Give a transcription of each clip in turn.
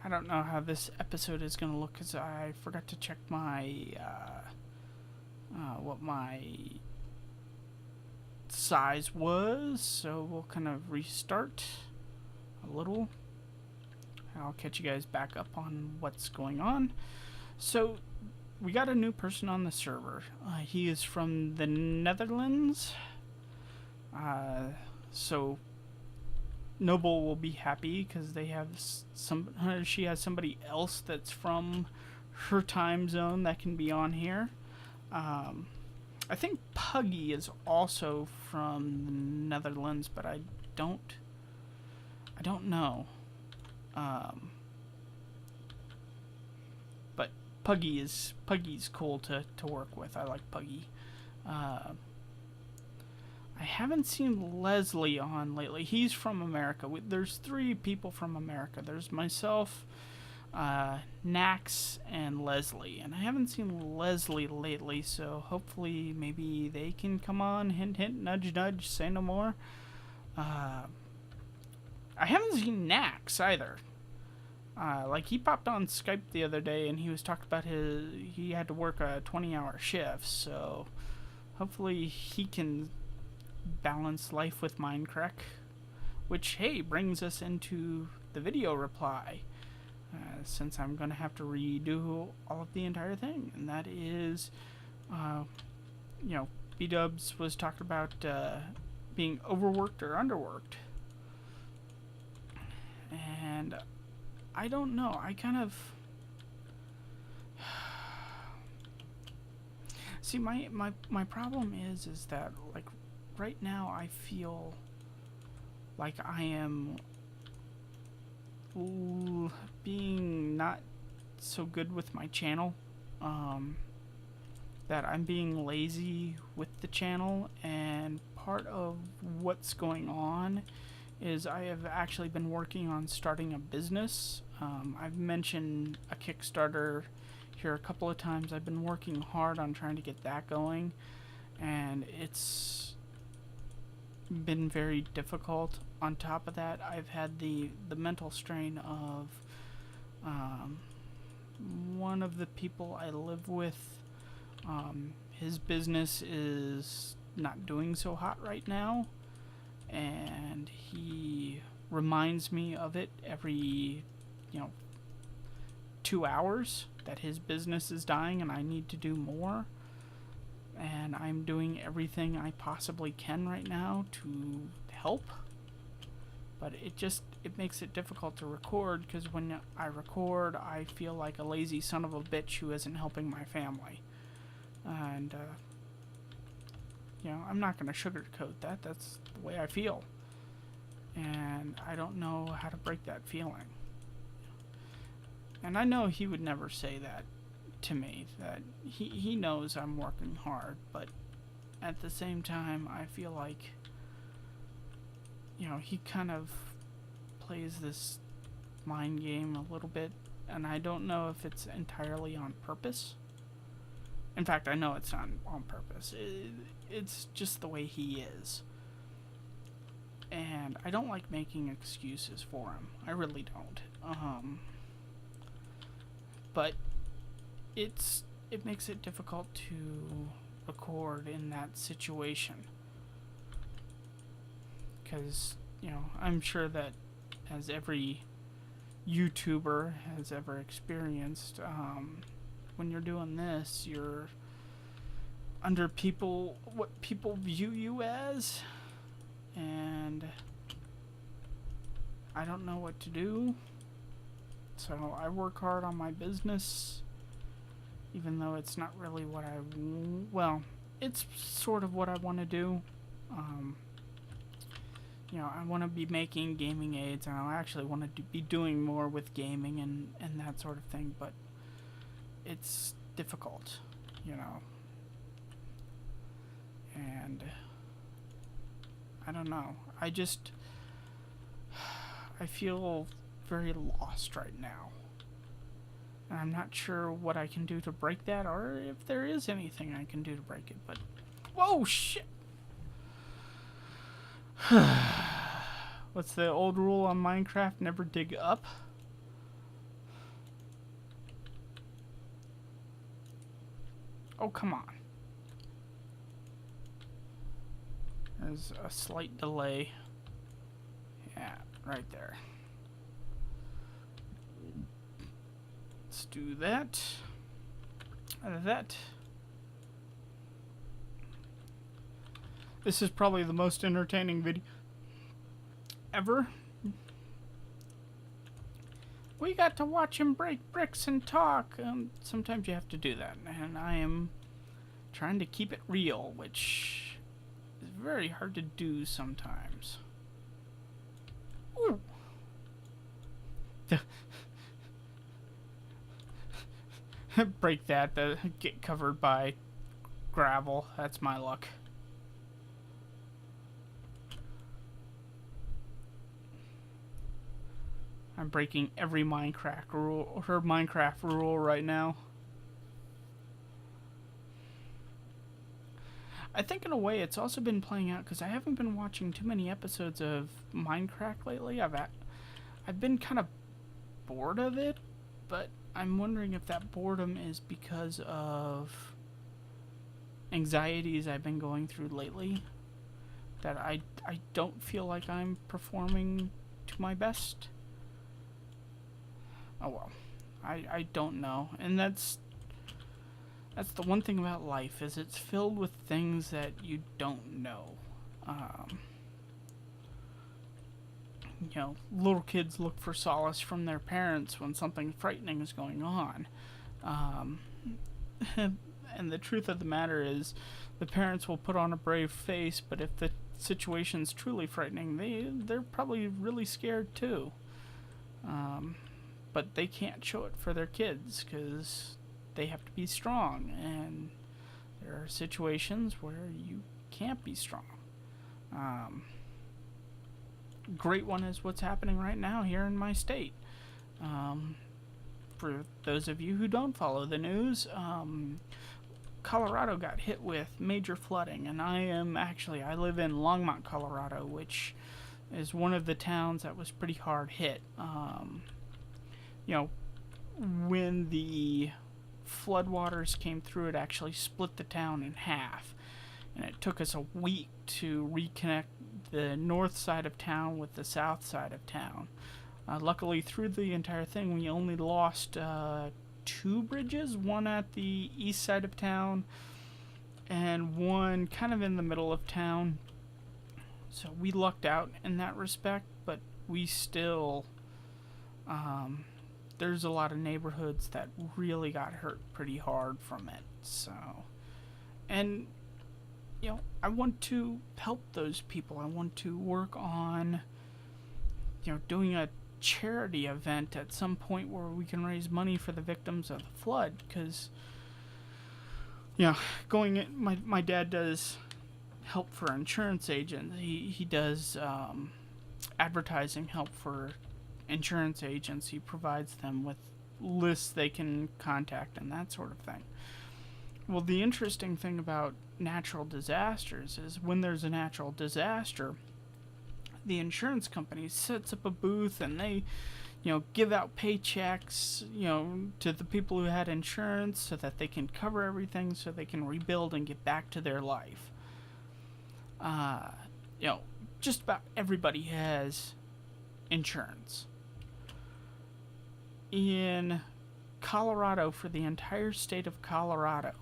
I don't know how this episode is going to look because I forgot to check my what my size was, so we'll kind of restart a little. I'll catch you guys back up on what's going on. So we got a new person on the server. He is from the Netherlands. So Noble will be happy because they have she has somebody else that's from her time zone that can be on here. I think Puggy is also from the Netherlands, but I don't know. But Puggy's cool to work with. I like Puggy. I haven't seen Leslie on lately. He's from America. There's 3 people from America. There's myself, Nax, and Leslie. And I haven't seen Leslie lately, so hopefully maybe they can come on. Hint, hint, nudge, nudge, say no more. I haven't seen Nax either. Like, he popped on Skype the other day, and he was talking about he had to work a 20-hour shift, so hopefully he can balance life with Minecraft, which, hey, brings us into the video reply, since I'm going to have to redo all of the entire thing, and that is, B-Dubs was talking about being overworked or underworked, and I don't know, I kind of... See, my problem is that, like, right now I feel like I am being not so good with my channel, that I'm being lazy with the channel, and part of what's going on is I have actually been working on starting a business. I've mentioned a Kickstarter here a couple of times. I've been working hard on trying to get that going, and it's been very difficult. On top of that, I've had the mental strain of one of the people I live with. His business is not doing so hot right now, and he reminds me of it every 2 hours that his business is dying and I need to do more, and I'm doing everything I possibly can right now to help, but it makes it difficult to record, because when I record I feel like a lazy son of a bitch who isn't helping my family, and I'm not going to sugarcoat that. That's the way I feel, and I don't know how to break that feeling. And I know he would never say that to me, that he knows I'm working hard, but at the same time I feel like he kind of plays this mind game a little bit, and I don't know if it's entirely on purpose. In fact, I know it's not on purpose. It's just the way he is. And I don't like making excuses for him. I really don't. But it makes it difficult to record in that situation. Because, I'm sure that, as every YouTuber has ever experienced, when you're doing this, you're under what people view you as, and I don't know what to do. So I work hard on my business, even though it's not really what it's sort of what I want to do. I want to be making gaming aids, and I actually want to be doing more with gaming and that sort of thing, but it's difficult, and I don't know. I feel very lost right now, and I'm not sure what I can do to break that, or if there is anything I can do to break it. But whoa, shit. What's the old rule on Minecraft? Never dig up. Oh, come on. There's a slight delay. Yeah, right there. Let's do that. This is probably the most entertaining video ever. We got to watch him break bricks and talk. Sometimes you have to do that, and I am trying to keep it real, which is very hard to do sometimes. Ooh. Break that, get covered by gravel. That's my luck. I'm breaking every Minecraft rule right now. I think in a way it's also been playing out because I haven't been watching too many episodes of Minecraft lately. I've been kind of bored of it, but I'm wondering if that boredom is because of anxieties I've been going through lately. That I don't feel like I'm performing to my best. Oh well, I don't know, and that's the one thing about life, is it's filled with things that you don't know. You know, little kids look for solace from their parents when something frightening is going on. And the truth of the matter is, the parents will put on a brave face, but if the situation's truly frightening, they're probably really scared too. But they can't show it for their kids because they have to be strong, and there are situations where you can't be strong. Great one is what's happening right now here in my state. For those of you who don't follow the news, Colorado got hit with major flooding, and I live in Longmont, Colorado, which is one of the towns that was pretty hard hit. You know, when the floodwaters came through, it actually split the town in half, and it took us a week to reconnect the north side of town with the south side of town. Luckily, through the entire thing, we only lost 2 bridges, one at the east side of town and one kind of in the middle of town. So we lucked out in that respect, but we still, there's a lot of neighborhoods that really got hurt pretty hard from it. So, and you know, I want to help those people. I want to work on, you know, doing a charity event at some point where we can raise money for the victims of the flood, because, you know, my dad does help for insurance agents. He does advertising help for insurance agents. He provides them with lists they can contact and that sort of thing. Well, the interesting thing about natural disasters is when there's a natural disaster, the insurance company sets up a booth and they, you know, give out paychecks, you know, to the people who had insurance so that they can cover everything so they can rebuild and get back to their life. You know, just about everybody has insurance. In Colorado, for the entire state of Colorado,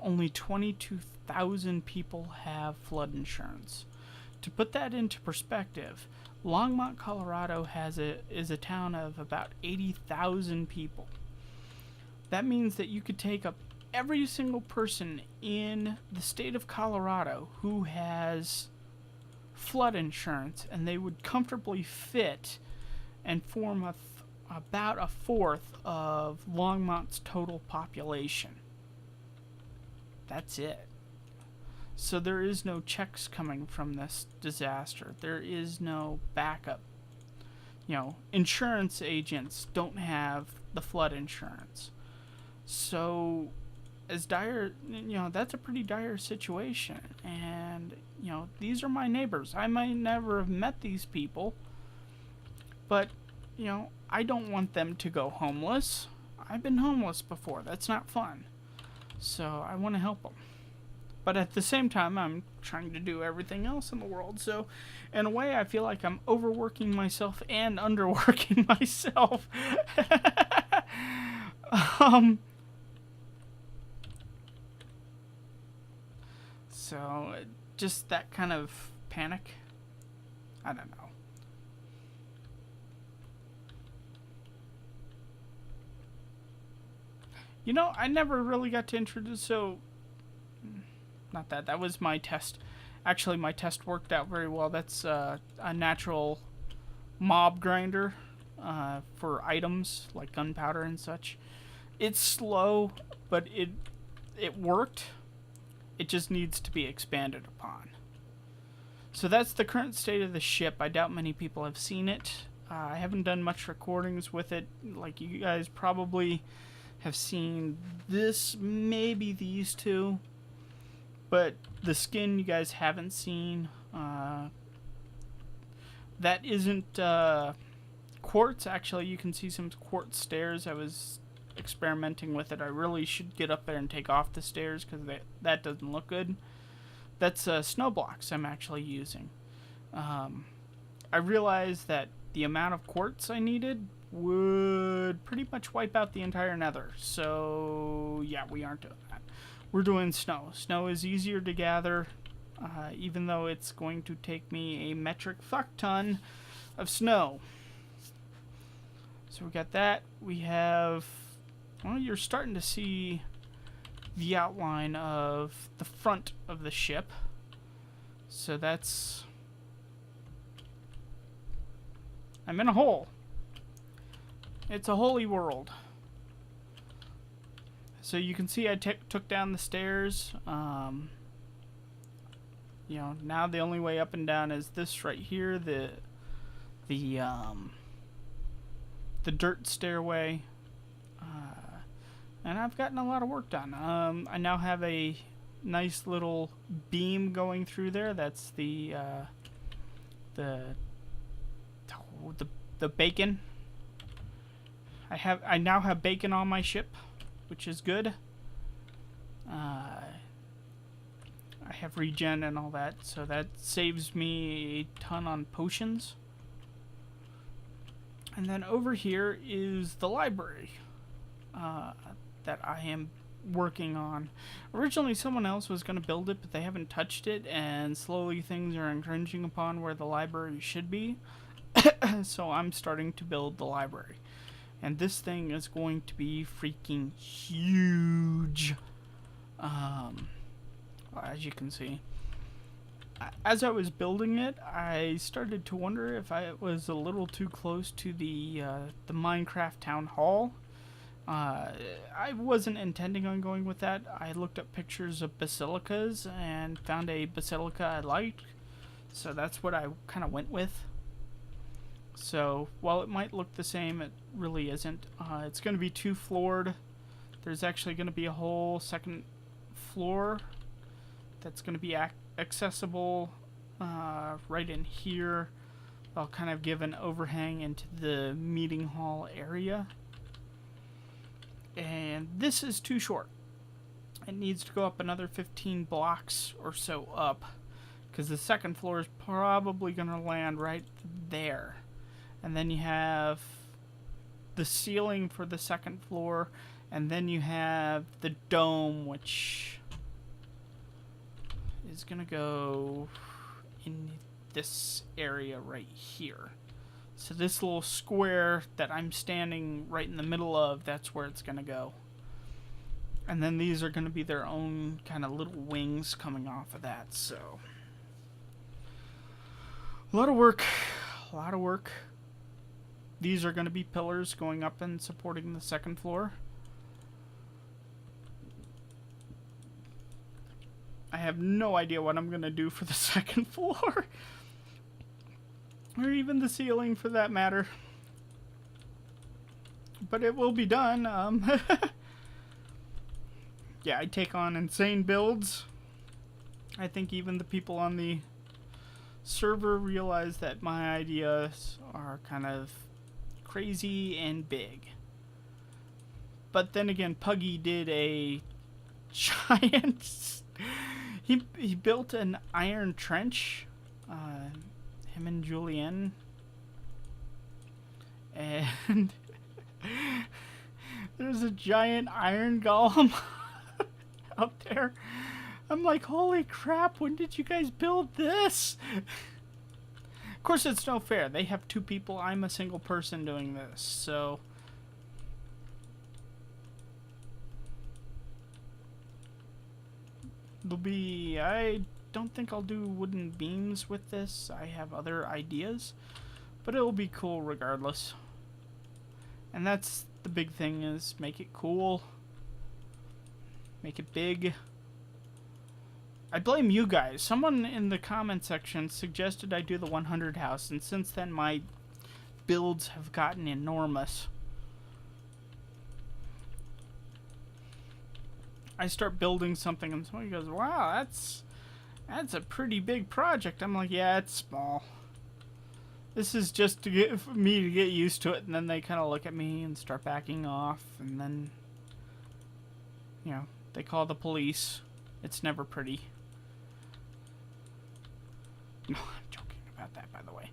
only 22,000 people have flood insurance. To put that into perspective, Longmont, Colorado is a town of about 80,000 people. That means that you could take up every single person in the state of Colorado who has flood insurance, and they would comfortably fit and form about a fourth of Longmont's total population. That's it. So there is no checks coming from this disaster. There is no backup. You know, insurance agents don't have the flood insurance. So, as dire, you know, that's a pretty dire situation. And, you know, these are my neighbors. I might never have met these people, but, you know, I don't want them to go homeless. I've been homeless before. That's not fun. So I want to help them. But at the same time, I'm trying to do everything else in the world. So in a way, I feel like I'm overworking myself and underworking myself. um, so just that kind of panic. I don't know. You know, I never really got to introduce, so not that. That was my test. Actually, my test worked out very well. That's a natural mob grinder for items like gunpowder and such. It's slow, but it worked. It just needs to be expanded upon. So that's the current state of the ship. I doubt many people have seen it. I haven't done much recordings with it. Like you guys probably have seen this, maybe these two. But the skin you guys haven't seen. That isn't quartz. Actually, you can see some quartz stairs. I was experimenting with it. I really should get up there and take off the stairs because that doesn't look good. That's snow blocks I'm actually using. I realized that the amount of quartz I needed would pretty much wipe out the entire nether. So yeah, we aren't doing that. We're doing snow. Snow is easier to gather, even though it's going to take me a metric fuck ton of snow. So we got that. We have, well, you're starting to see the outline of the front of the ship. So that's, I'm in a hole. It's a holy world. So you can see I took down the stairs. You know, now the only way up and down is this right here, the dirt stairway. And I've gotten a lot of work done. I now have a nice little beam going through there. That's the bacon. I now have bacon on my ship, which is good. I have regen and all that, so that saves me a ton on potions. And then over here is the library that I am working on. Originally someone else was going to build it, but they haven't touched it, and slowly things are encroaching upon where the library should be. So I'm starting to build the library. And this thing is going to be freaking huge. As you can see. As I was building it, I started to wonder if I was a little too close to the Minecraft Town Hall. I wasn't intending on going with that. I looked up pictures of basilicas and found a basilica I liked. So that's what I kind of went with. So while it might look the same, it really isn't. It's going to be 2-floored. There's actually going to be a whole second floor that's going to be accessible right in here. I'll kind of give an overhang into the meeting hall area. And this is too short. It needs to go up another 15 blocks or so up, because the second floor is probably going to land right there. And then you have the ceiling for the second floor, and then you have the dome, which is going to go in this area right here. So this little square that I'm standing right in the middle of, that's where it's going to go. And then these are going to be their own kind of little wings coming off of that. So a lot of work. A lot of work. These are going to be pillars going up and supporting the second floor. I have no idea what I'm going to do for the second floor. Or even the ceiling, for that matter. But it will be done. Yeah, I take on insane builds. I think even the people on the server realize that my ideas are kind of crazy and big. But then again, Puggy did a giant. He built an iron trench. Him and Julienne. And there's a giant iron golem out there. I'm like, holy crap, when did you guys build this? Of course, it's no fair. They have 2 people. I'm a single person doing this, so... I don't think I'll do wooden beams with this. I have other ideas. But it'll be cool regardless. And that's the big thing, is make it cool. Make it big. I blame you guys. Someone in the comment section suggested I do the 100 house, and since then my builds have gotten enormous. I start building something and somebody goes, wow, that's a pretty big project. I'm like, yeah, it's small. This is just to get for me to get used to it, and then they kind of look at me and start backing off, and then, you know, they call the police. It's never pretty. No, I'm joking about that, by the way.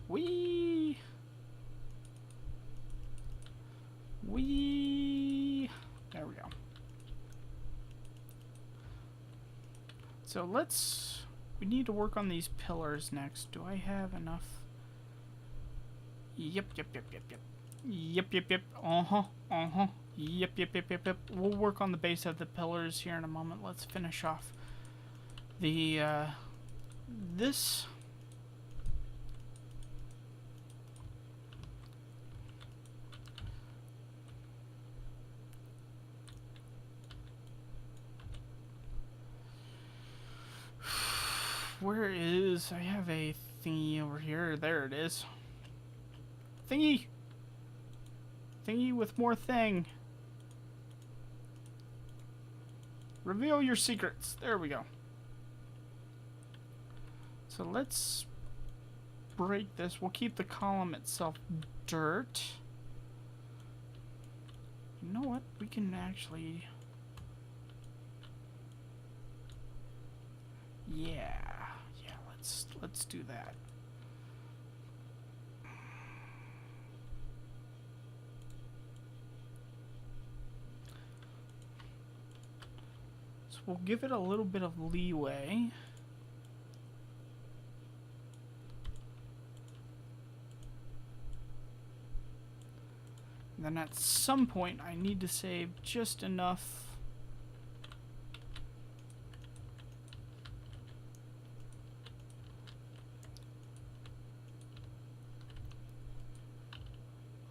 Wee. There we go. So we need to work on these pillars next. Do I have enough? Yep. Yep. Yep. We'll work on the base of the pillars here in a moment. Let's finish off the, this. Where is... I have a thingy over here. There it is. Thingy! Thingy with more thing. Reveal your secrets. There we go. So let's break this. We'll keep the column itself dirt. You know what? We can actually... Yeah, let's do that. So we'll give it a little bit of leeway. And then at some point I need to save just enough.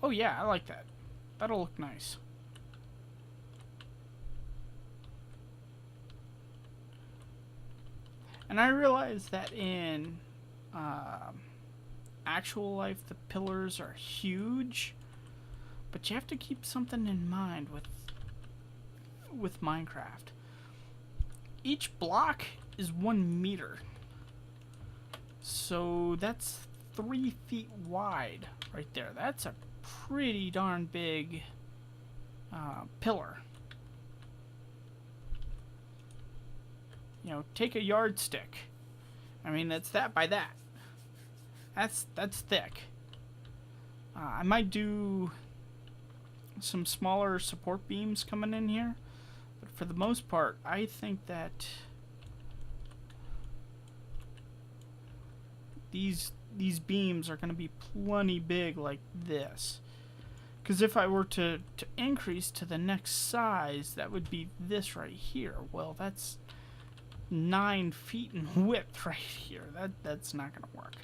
Oh yeah, I like that. That'll look nice. And I realize that in actual life the pillars are huge, but you have to keep something in mind with Minecraft. Each block is 1 meter. So that's 3 feet wide right there. That's a pretty darn big pillar. You know, take a yardstick. I mean, that's that by that. That's thick. I might do some smaller support beams coming in here, but for the most part, I think that these beams are going to be plenty big like this. Because if I were to increase to the next size, that would be this right here. Well, that's 9 feet in width right here. That's not going to work.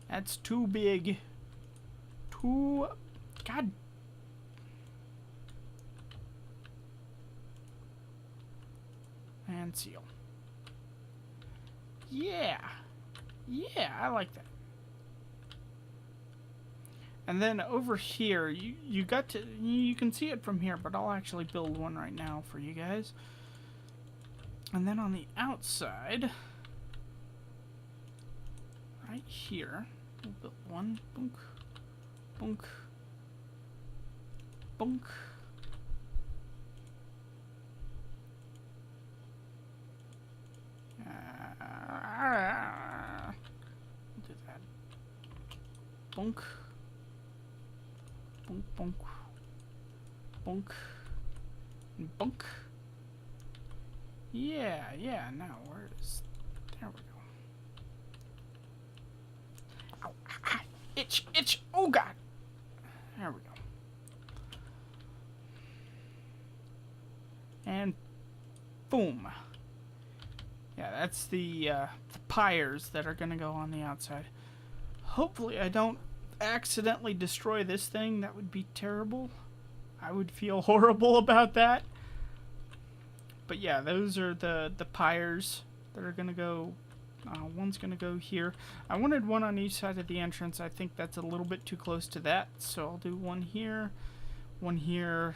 That's too big. God. And seal. Yeah, I like that. And then over here, you can see it from here, but I'll actually build one right now for you guys. And then on the outside, right here. We'll build one. Boonk. Boonk. Boonk. We'll do that. Boonk. Boonk, boonk. Boonk. And boonk. Yeah, now where is... There we go. Ow, ah, itch, itch, oh god! There we go. And boom. Yeah, that's the pyres that are gonna go on the outside. Hopefully I don't accidentally destroy this thing. That would be terrible. I would feel horrible about that. But yeah, those are the pyres that are gonna go. One's gonna go here. I wanted one on each side of the entrance. I think that's a little bit too close to that, so I'll do one here, one here.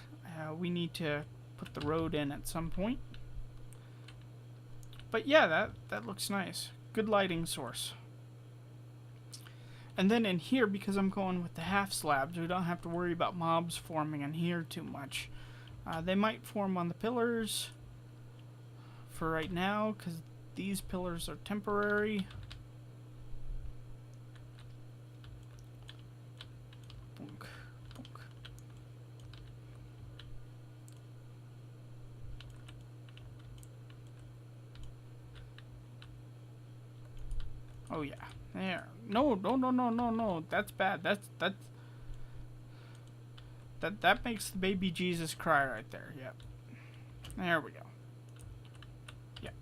We need to put the road in at some point. But yeah, that looks nice. Good lighting source. And then in here, because I'm going with the half slabs, we don't have to worry about mobs forming in here too much. They might form on the pillars for right now, because these pillars are temporary. Boonk, boonk. Oh yeah, there. No, that's bad. That makes the baby Jesus cry right there. Yep. There we go. Yep.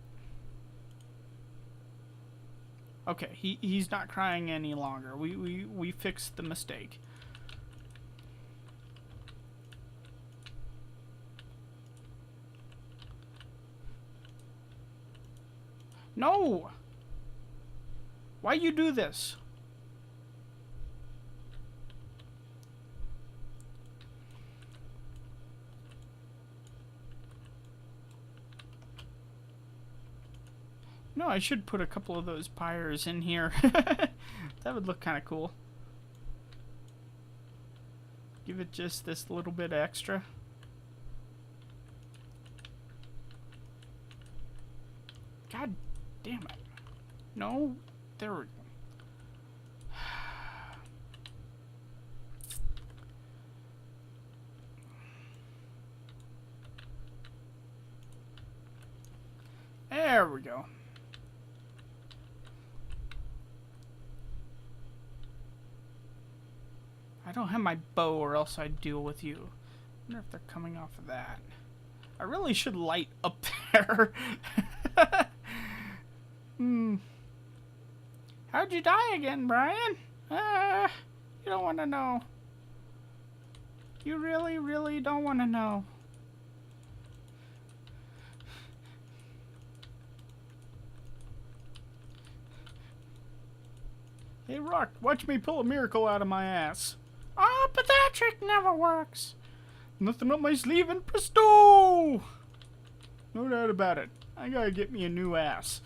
Okay, he's not crying any longer. We fixed the mistake. No! Why you do this? No, I should put a couple of those pyres in here. That would look kind of cool. Give it just this little bit extra. God damn it. No, there we go. There we go. I don't have my bow or else I'd deal with you. I wonder if they're coming off of that. I really should light up there. How'd you die again, Brian? You don't want to know. You really, really don't want to know. Hey, Rock, watch me pull a miracle out of my ass. Oh, but that trick never works. Nothing up my sleeve and presto! No doubt about it. I gotta get me a new ass.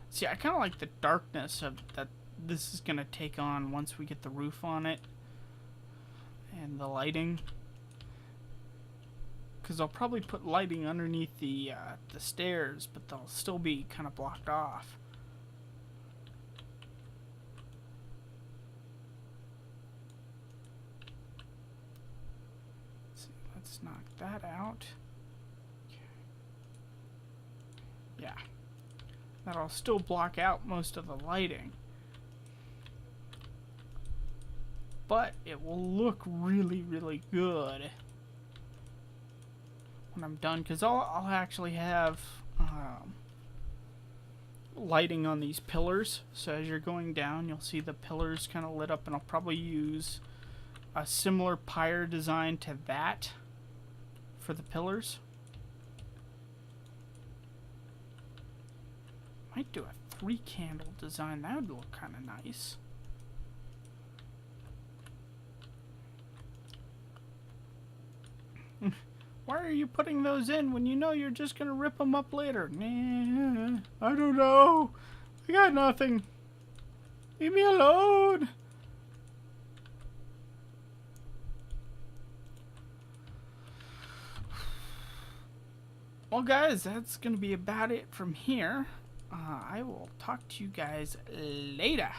See, I kind of like the darkness of that this is gonna take on once we get the roof on it. And the lighting. Because I'll probably put lighting underneath the stairs, but they'll still be kind of blocked off. Let's knock that out. Okay. Yeah. That'll still block out most of the lighting. But it will look really, really good when I'm done, because I'll actually have lighting on these pillars. So as you're going down, you'll see the pillars kind of lit up, and I'll probably use a similar pyre design to that for the pillars. Might do a 3-candle design. That would look kind of nice. Why are you putting those in when you know you're just gonna rip them up later? I don't know. I got nothing. Leave me alone. Well, guys, that's gonna be about it from here. I will talk to you guys later.